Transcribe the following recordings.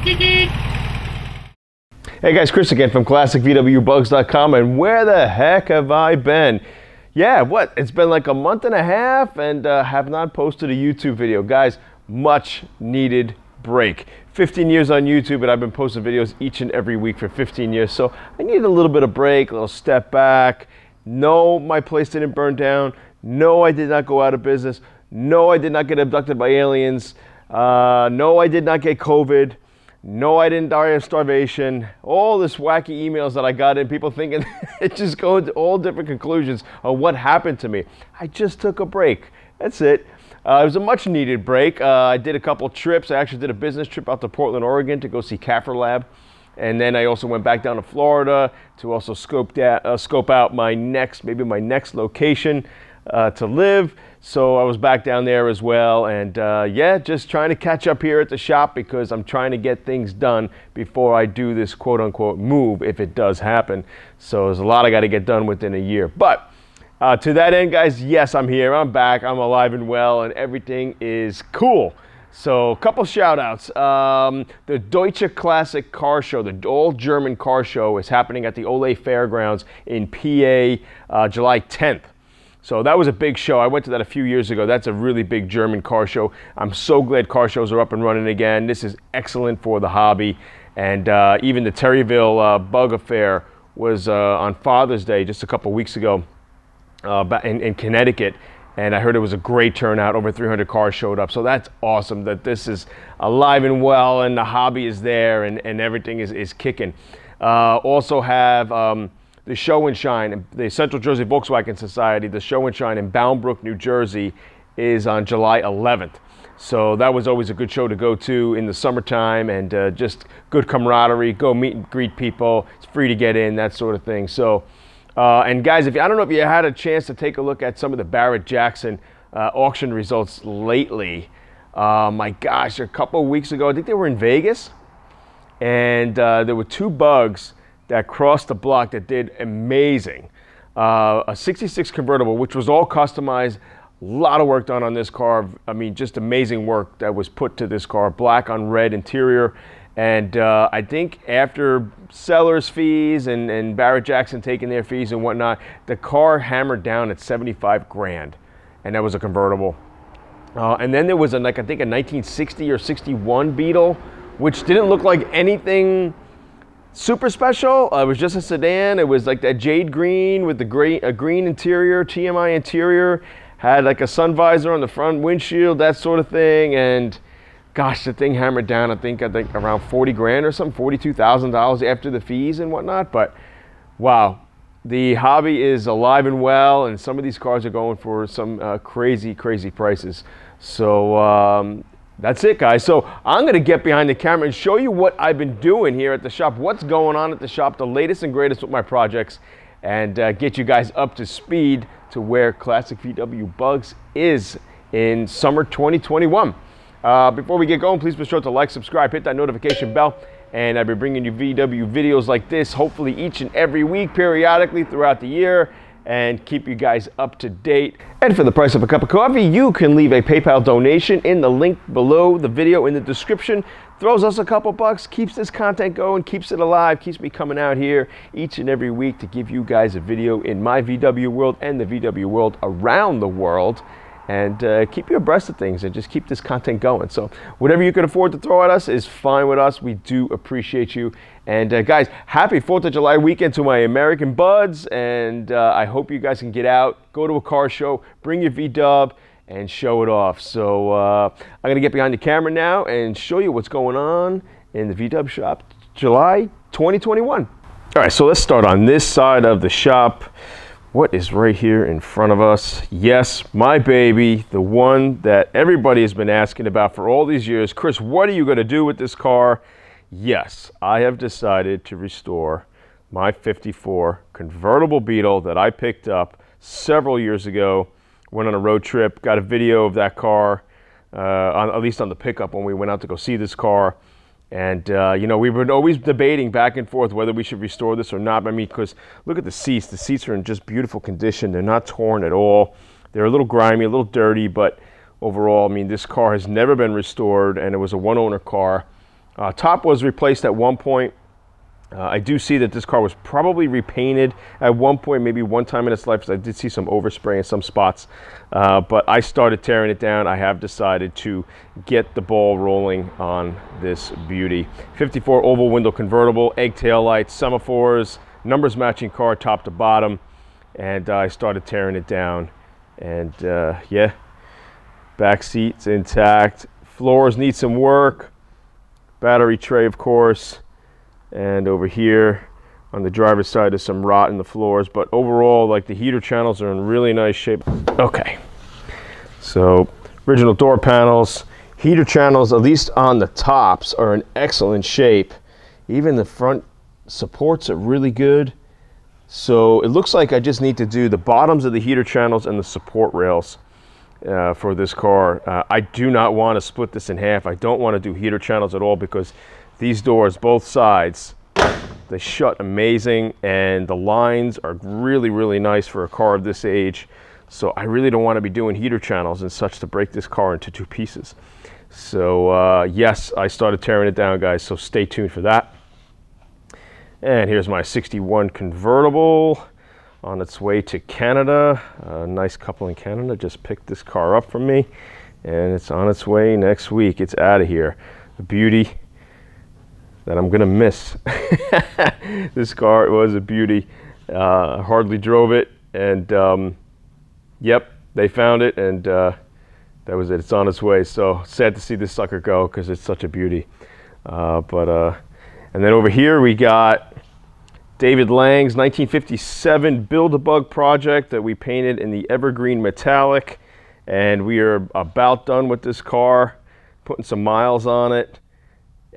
Hey guys, Chris again from ClassicVWBugs.com, and where the heck have I been? Yeah, what? It's been like a month and a half and have not posted a YouTube video. Guys, much needed break. 15 years on YouTube, and I've been posting videos each and every week for 15 years, so I needed a little bit of break, a little step back. No, my place didn't burn down. No, I did not go out of business. No, I did not get abducted by aliens. No, I did not get COVID. No, I didn't die of starvation. All this wacky emails that I got in, people thinking it just going to all different conclusions of what happened to me. I just took a break. That's it. It was a much needed break. I did a couple trips. I actually did a business trip out to Portland, Oregon to go see CAFR Lab. And then I also went back down to Florida to also scope out my next location to live. So I was back down there as well, and yeah, just trying to catch up here at the shop because I'm trying to get things done before I do this quote-unquote move, if it does happen. So there's a lot I got to get done within a year. But to that end, guys, yes, I'm here, I'm back, I'm alive and well, and everything is cool. So a couple shout outs. The Deutsche Classic Car Show, the all-German car show, is happening at the Ole Fairgrounds in PA July 10th. So that was a big show. I went to that a few years ago. That's a really big German car show. I'm so glad car shows are up and running again. This is excellent for the hobby. And even the Terryville Bug Affair was on Father's Day just a couple weeks ago in Connecticut. And I heard it was a great turnout. Over 300 cars showed up. So that's awesome that this is alive and well and the hobby is there and everything is kicking. Also have the Show and Shine, the Central Jersey Volkswagen Society, the Show and Shine in Bound Brook, New Jersey is on July 11th. So that was always a good show to go to in the summertime, and just good camaraderie, go meet and greet people. It's free to get in, that sort of thing. So, and guys, I don't know if you had a chance to take a look at some of the Barrett-Jackson auction results lately. My gosh, a couple of weeks ago, I think they were in Vegas, and there were two bugs that crossed the block that did amazing. A 66 convertible, which was all customized, a lot of work done on this car. I mean, just amazing work that was put to this car. Black on red interior. And I think after seller's fees and Barrett-Jackson taking their fees and whatnot, the car hammered down at 75 grand. And that was a convertible. And then there was, I think, a 1960 or 61 Beetle, which didn't look like anything super special. It was just a sedan. It was like that jade green with the green interior, TMI interior, had like a sun visor on the front windshield, that sort of thing. And gosh, the thing hammered down, I think around 40 grand or something, $42,000 after the fees and whatnot. But wow, the hobby is alive and well, and some of these cars are going for some crazy prices. So that's it, guys. So I'm going to get behind the camera and show you what I've been doing here at the shop, what's going on at the shop, the latest and greatest with my projects, and get you guys up to speed to where Classic VW Bugs is in summer 2021. Before we get going, please be sure to like, subscribe, hit that notification bell, and I'll be bringing you VW videos like this, hopefully each and every week, periodically throughout the year, and keep you guys up to date. And for the price of a cup of coffee, you can leave a PayPal donation in the link below the video in the description. Throws us a couple bucks, keeps this content going, keeps it alive, keeps me coming out here each and every week to give you guys a video in my VW world and the VW world around the world, and keep you abreast of things and just keep this content going. So whatever you can afford to throw at us is fine with us. We do appreciate you. And guys, happy 4th of July weekend to my American buds, and I hope you guys can get out, go to a car show, bring your V-Dub, and show it off. So I'm going to get behind the camera now and show you what's going on in the V-Dub shop July 2021. All right, so let's start on this side of the shop. What is right here in front of us? Yes, my baby, the one that everybody has been asking about for all these years. Chris, what are you going to do with this car? Yes, I have decided to restore my 54 convertible Beetle that I picked up several years ago. Went on a road trip, got a video of that car, at least on the pickup when we went out to go see this car. And, you know, we were always debating back and forth whether we should restore this or not. I mean, because look at the seats. The seats are in just beautiful condition. They're not torn at all. They're a little grimy, a little dirty, but overall, I mean, this car has never been restored, and it was a one-owner car. Top was replaced at one point. I do see that this car was probably repainted at one point, maybe one time in its life, because I did see some overspray in some spots. But I started tearing it down. I have decided to get the ball rolling on this beauty. 54 oval window convertible, egg tail lights, semaphores, numbers matching car top to bottom. And I started tearing it down. And yeah, back seats intact. Floors need some work. Battery tray, of course. And over here on the driver's side is some rot in the floors, but overall, like, the heater channels are in really nice shape. Okay, so original door panels, heater channels, at least on the tops, are in excellent shape. Even the front supports are really good. So it looks like I just need to do the bottoms of the heater channels and the support rails for this car. I do not want to split this in half. I don't want to do heater channels at all, because these doors, both sides, they shut amazing, and the lines are really, really nice for a car of this age. So I really don't want to be doing heater channels and such to break this car into two pieces. So yes, I started tearing it down, guys, so stay tuned for that. And here's my 61 convertible on its way to Canada. A nice couple in Canada just picked this car up from me, and it's on its way next week. It's out of here. A beauty that I'm gonna miss. This car was a beauty. Hardly drove it, and yep, they found it, and that was it. It's on its way. So sad to see this sucker go, because it's such a beauty. And then over here we got David Lang's 1957 BuildABug project that we painted in the evergreen metallic, and we are about done with this car, putting some miles on it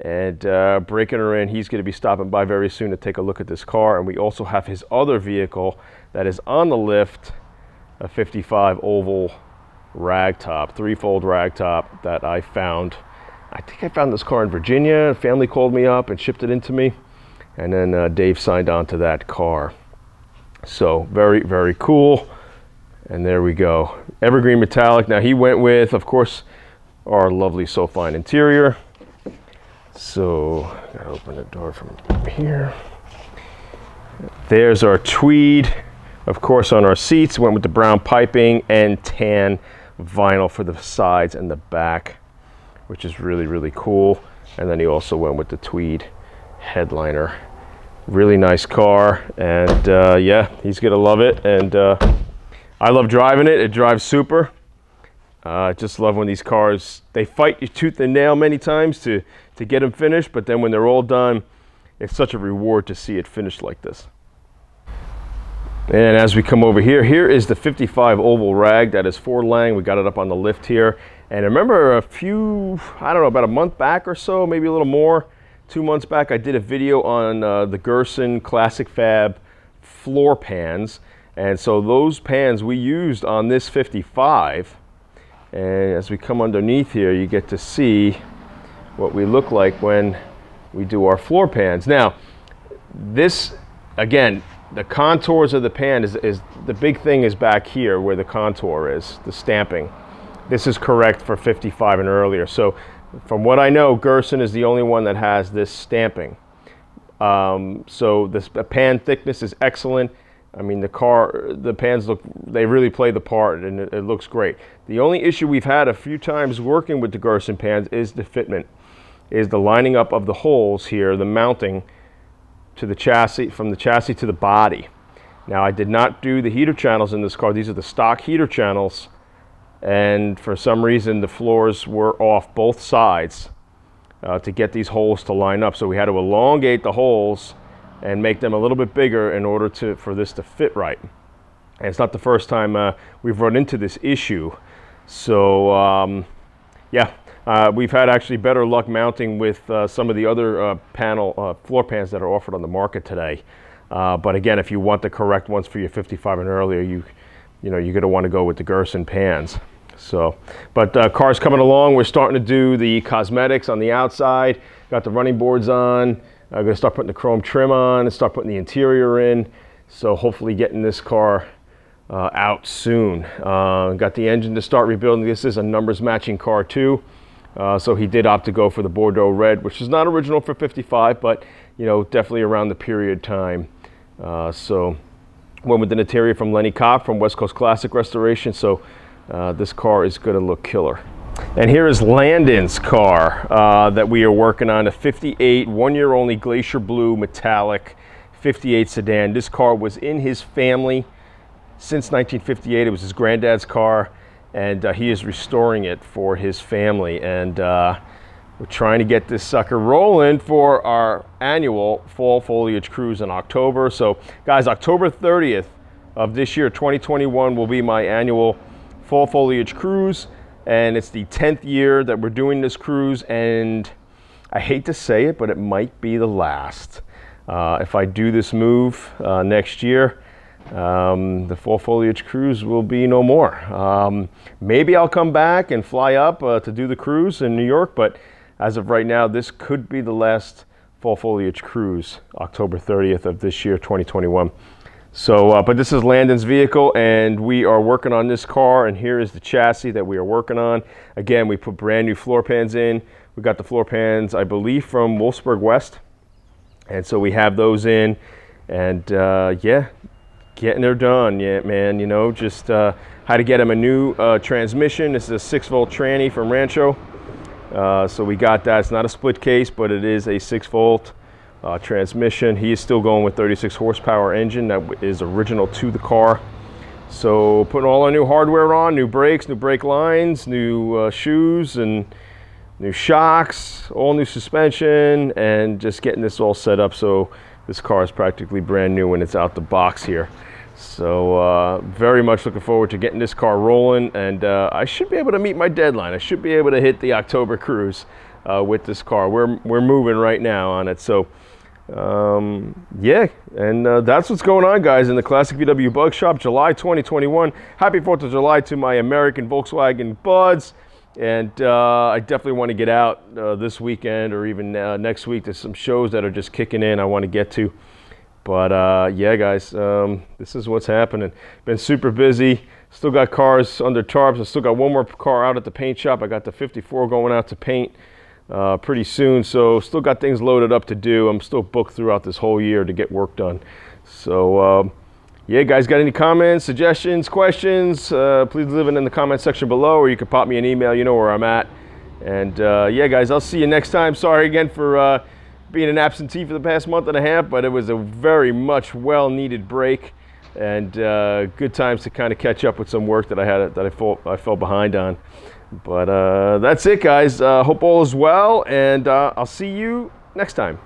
and breaking her in. He's going to be stopping by very soon to take a look at this car. And we also have his other vehicle that is on the lift, a 55 oval ragtop, three-fold ragtop that I found. I think I found this car in Virginia. A family called me up and shipped it into me, and then Dave signed on to that car. So very, very cool. And there we go, evergreen metallic. Now he went with, of course, our lovely SoFine interior. So, gotta open the door from here. There's our tweed. Of course, on our seats, went with the brown piping and tan vinyl for the sides and the back, which is really, really cool. And then he also went with the tweed headliner. Really nice car, and yeah, he's gonna love it. And I love driving it. It drives super. I just love when these cars, they fight you tooth and nail many times to get them finished, but then when they're all done, it's such a reward to see it finished like this. And as we come over here, here is the 55 oval rag. That is for Lang. We got it up on the lift here. And I remember a few, I don't know, about a month back or so, maybe a little more, 2 months back, I did a video on the Gerson Classic Fab floor pans. And so those pans we used on this 55. And as we come underneath here, you get to see what we look like when we do our floor pans. Now, this, again, the contours of the pan is the big thing is back here where the contour is, the stamping. This is correct for 55 and earlier. So from what I know, Gerson is the only one that has this stamping. So the pan thickness is excellent. I mean, the pans look, they really play the part, and it looks great. The only issue we've had a few times working with the Gerson pans is the fitment, is the lining up of the holes here, the mounting to the chassis, from the chassis to the body. Now, I did not do the heater channels in this car. These are the stock heater channels, and for some reason the floors were off both sides to get these holes to line up. So we had to elongate the holes and make them a little bit bigger in order for this to fit right. And it's not the first time we've run into this issue. So yeah, we've had actually better luck mounting with some of the other floor pans that are offered on the market today. But again, if you want the correct ones for your 55 and earlier, you're going to want to go with the Gerson pans. So, but car's coming along. We're starting to do the cosmetics on the outside. Got the running boards on. I'm going to start putting the chrome trim on and start putting the interior in. So hopefully getting this car out soon. Got the engine to start rebuilding. This is a numbers matching car too. So he did opt to go for the Bordeaux Red, which is not original for 55, but you know, definitely around the period time. So went with the interior from Lenny Kopp from West Coast Classic Restoration. So this car is going to look killer. And here is Landons Car that we are working on, a 58, 1 year only Glacier Blue metallic 58 sedan. This car was in his family since 1958. It was his granddad's car, and he is restoring it for his family. And we're trying to get this sucker rolling for our annual fall foliage cruise in October. So guys, October 30th of this year, 2021, will be my annual fall foliage cruise. And it's the 10th year that we're doing this cruise, and I hate to say it, but it might be the last. If I do this move next year, the fall foliage cruise will be no more. Maybe I'll come back and fly up to do the cruise in New York, but as of right now, this could be the last fall foliage cruise, October 30th of this year, 2021. So, but this is Landon's vehicle, and we are working on this car, and here is the chassis that we are working on. Again, we put brand new floor pans in. We got the floor pans, I believe, from Wolfsburg West, and so we have those in, and yeah, getting her done. Yeah, man, you know, just had to get him a new transmission. This is a 6-volt tranny from Rancho, so we got that. It's not a split case, but it is a 6-volt transmission. He is still going with 36 horsepower engine that is original to the car. So putting all our new hardware on, new brakes, new brake lines, new shoes, and new shocks, all new suspension, and just getting this all set up so this car is practically brand new when it's out the box here. So very much looking forward to getting this car rolling, and I should be able to meet my deadline. I should be able to hit the October cruise with this car. We're moving right now on it. So yeah, and that's what's going on, guys, in the Classic VW Bug Shop, July 2021. Happy 4th of July to my American Volkswagen buds. And I definitely want to get out this weekend or even next week. There's some shows that are just kicking in I want to get to. But yeah, guys, this is what's happening. Been super busy. Still got cars under tarps. I still got one more car out at the paint shop. I got the 54 going out to paint pretty soon. So still got things loaded up to do. I'm still booked throughout this whole year to get work done. So yeah, guys, got any comments, suggestions, questions? Please leave it in the comment section below, or you can pop me an email. You know where I'm at. And yeah, guys, I'll see you next time. Sorry again for being an absentee for the past month and a half, but it was a very much well-needed break, and good times to kind of catch up with some work that I had that I fell behind on. But that's it, guys. Hope all is well, and I'll see you next time.